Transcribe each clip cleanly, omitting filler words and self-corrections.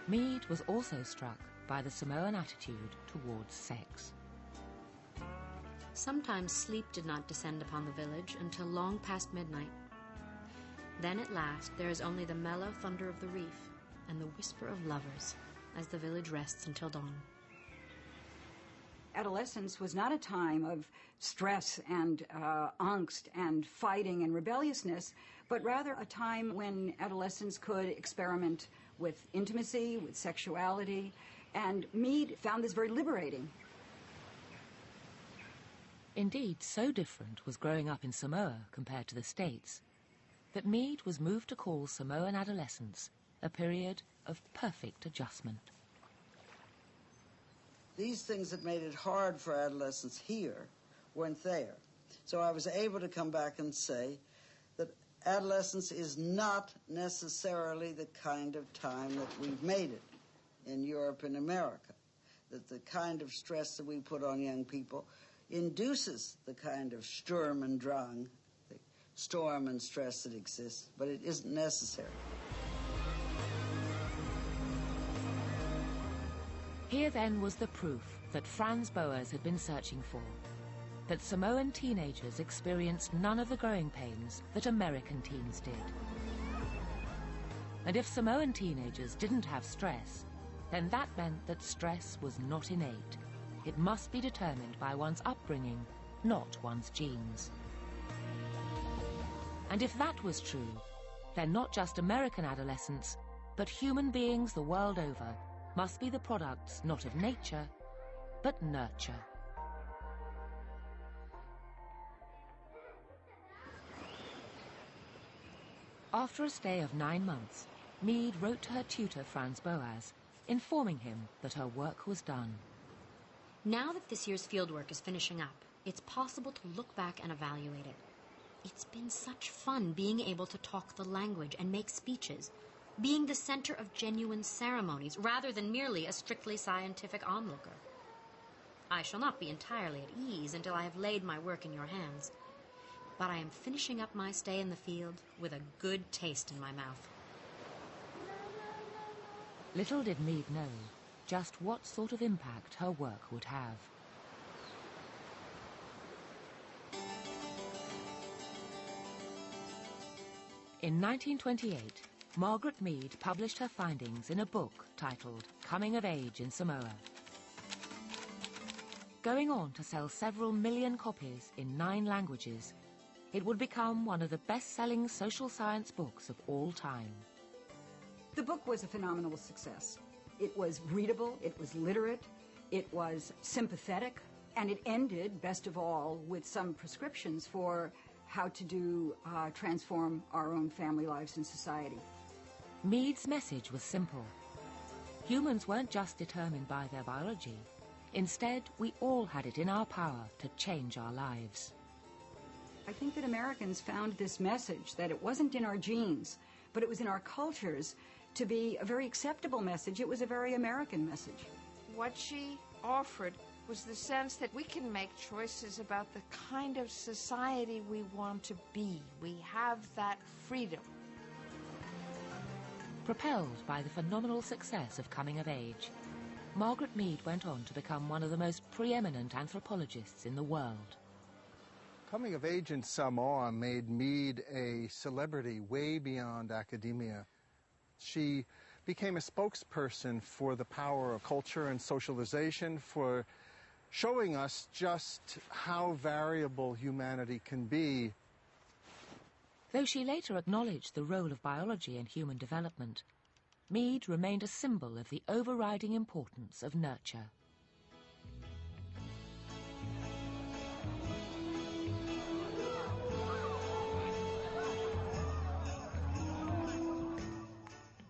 Mead was also struck by the Samoan attitude towards sex. Sometimes sleep did not descend upon the village until long past midnight. Then at last there is only the mellow thunder of the reef and the whisper of lovers as the village rests until dawn. Adolescence was not a time of stress and angst and fighting and rebelliousness, but rather a time when adolescents could experiment with intimacy, with sexuality, and Mead found this very liberating. Indeed, so different was growing up in Samoa compared to the States that Mead was moved to call Samoan adolescence a period of perfect adjustment. These things that made it hard for adolescents here weren't there. So I was able to come back and say that adolescence is not necessarily the kind of time that we've made it in Europe and America, that the kind of stress that we put on young people induces the kind of Sturm und Drang, the storm and stress that exists, but it isn't necessary. Here then was the proof that Franz Boas had been searching for, that Samoan teenagers experienced none of the growing pains that American teens did. And if Samoan teenagers didn't have stress, then that meant that stress was not innate. It must be determined by one's upbringing, not one's genes. And if that was true, then not just American adolescents, but human beings the world over must be the products not of nature, but nurture. After a stay of 9 months, Mead wrote to her tutor Franz Boas, informing him that her work was done. Now that this year's fieldwork is finishing up, it's possible to look back and evaluate it. It's been such fun being able to talk the language and make speeches, being the center of genuine ceremonies rather than merely a strictly scientific onlooker. I shall not be entirely at ease until I have laid my work in your hands, but I am finishing up my stay in the field with a good taste in my mouth. Little did Mead know just what sort of impact her work would have. In 1928, Margaret Mead published her findings in a book titled Coming of Age in Samoa. Going on to sell several million copies in 9 languages, it would become one of the best-selling social science books of all time. The book was a phenomenal success. It was readable, it was literate, it was sympathetic, and it ended, best of all, with some prescriptions for how to transform our own family lives and society. Mead's message was simple. Humans weren't just determined by their biology. Instead, we all had it in our power to change our lives. I think that Americans found this message, that it wasn't in our genes, but it was in our cultures, to be a very acceptable message. It was a very American message. What she offered was the sense that we can make choices about the kind of society we want to be. We have that freedom. Propelled by the phenomenal success of Coming of Age, Margaret Mead went on to become one of the most preeminent anthropologists in the world. Coming of Age in Samoa made Mead a celebrity way beyond academia. She became a spokesperson for the power of culture and socialization, for showing us just how variable humanity can be. Though she later acknowledged the role of biology in human development, Mead remained a symbol of the overriding importance of nurture.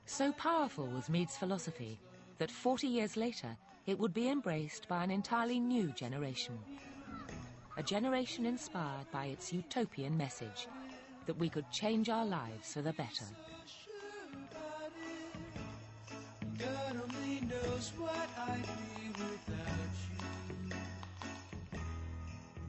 So powerful was Mead's philosophy that 40 years later it would be embraced by an entirely new generation. A generation inspired by its utopian message, that we could change our lives for the better. God only knows what I'd be without you.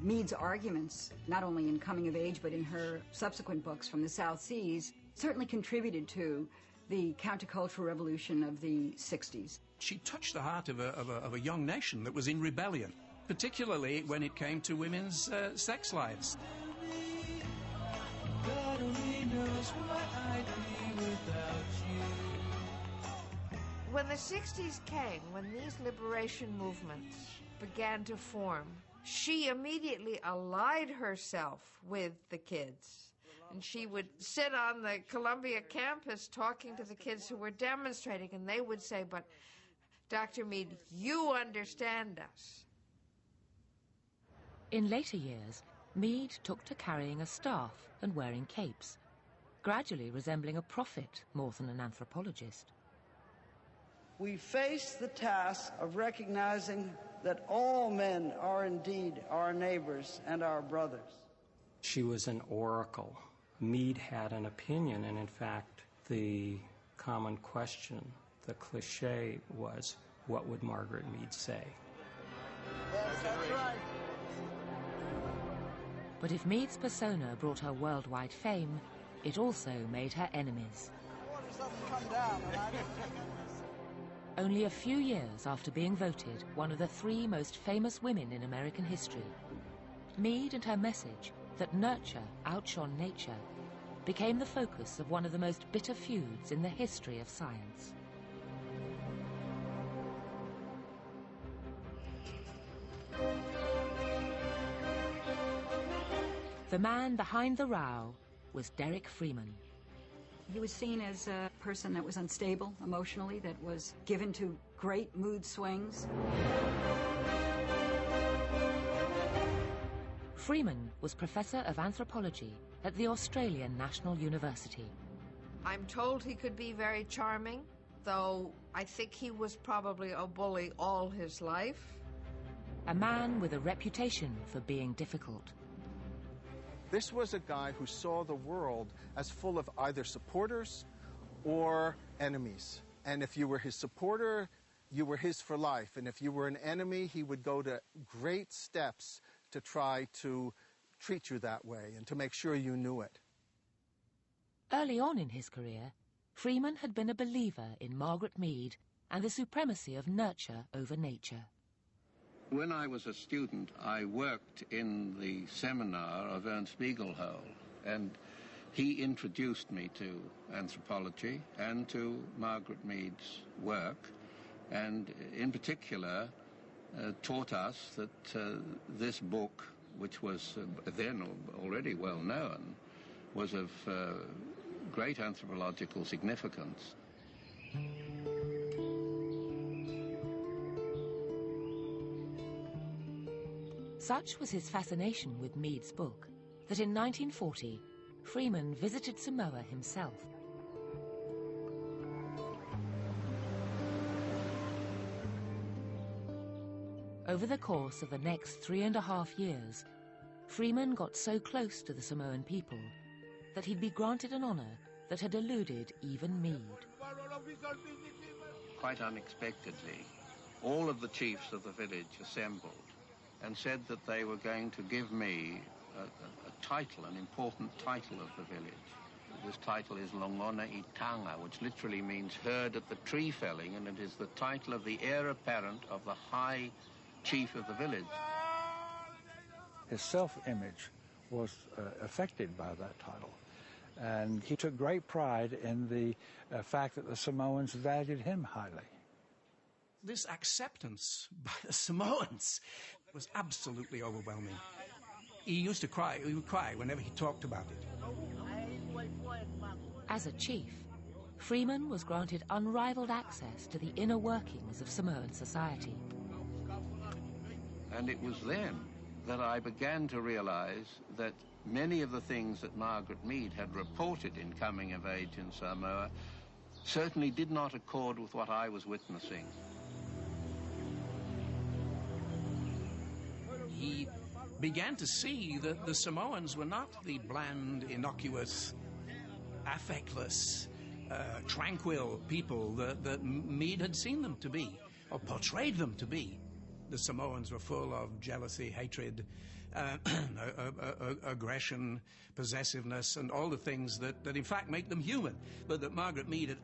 Mead's arguments, not only in Coming of Age, but in her subsequent books from the South Seas, certainly contributed to the countercultural revolution of the 60s. She touched the heart of a young nation that was in rebellion, particularly when it came to women's sex lives. God only knows what I'd be without you. When the 60s came, when these liberation movements began to form, she immediately allied herself with the kids. And she would sit on the Columbia campus talking to the kids who were demonstrating, and they would say, "But Dr. Mead, you understand us." In later years, Mead took to carrying a staff and wearing capes, gradually resembling a prophet more than an anthropologist. We face the task of recognizing that all men are indeed our neighbors and our brothers. She was an oracle. Mead had an opinion, and in fact, the common question, the cliche was, what would Margaret Mead say? Yes, that's right. But if Mead's persona brought her worldwide fame, it also made her enemies. Only a few years after being voted one of the 3 most famous women in American history, Mead and her message that nurture outshone nature became the focus of one of the most bitter feuds in the history of science. The man behind the row was Derek Freeman. He was seen as a person that was unstable emotionally, that was given to great mood swings. Freeman was Professor of Anthropology at the Australian National University. I'm told he could be very charming, though I think he was probably a bully all his life. A man with a reputation for being difficult. This was a guy who saw the world as full of either supporters or enemies. And if you were his supporter, you were his for life. And if you were an enemy, he would go to great steps to try to treat you that way and to make sure you knew it. Early on in his career, Freeman had been a believer in Margaret Mead and the supremacy of nurture over nature. When I was a student, I worked in the seminar of Ernst Spiegelhal, and he introduced me to anthropology and to Margaret Mead's work, and in particular taught us that this book, which was then already well known, was of great anthropological significance. Such was his fascination with Mead's book that in 1940, Freeman visited Samoa himself. Over the course of the next 3.5 years, Freeman got so close to the Samoan people that he'd be granted an honor that had eluded even Mead. Quite unexpectedly, all of the chiefs of the village assembled and said that they were going to give me a title, an important title of the village. This title is Longona Itanga, which literally means heard at the tree felling, and it is the title of the heir apparent of the high chief of the village. His self-image was affected by that title, and he took great pride in the fact that the Samoans valued him highly. This acceptance by the Samoans was absolutely overwhelming. He used to cry. He would cry whenever he talked about it. As a chief, Freeman was granted unrivaled access to the inner workings of Samoan society. And it was then that I began to realize that many of the things that Margaret Mead had reported in Coming of Age in Samoa certainly did not accord with what I was witnessing. He began to see that the Samoans were not the bland, innocuous, affectless, tranquil people that Mead had seen them to be, or portrayed them to be. The Samoans were full of jealousy, hatred, aggression, possessiveness, and all the things that in fact make them human, but that Margaret Mead had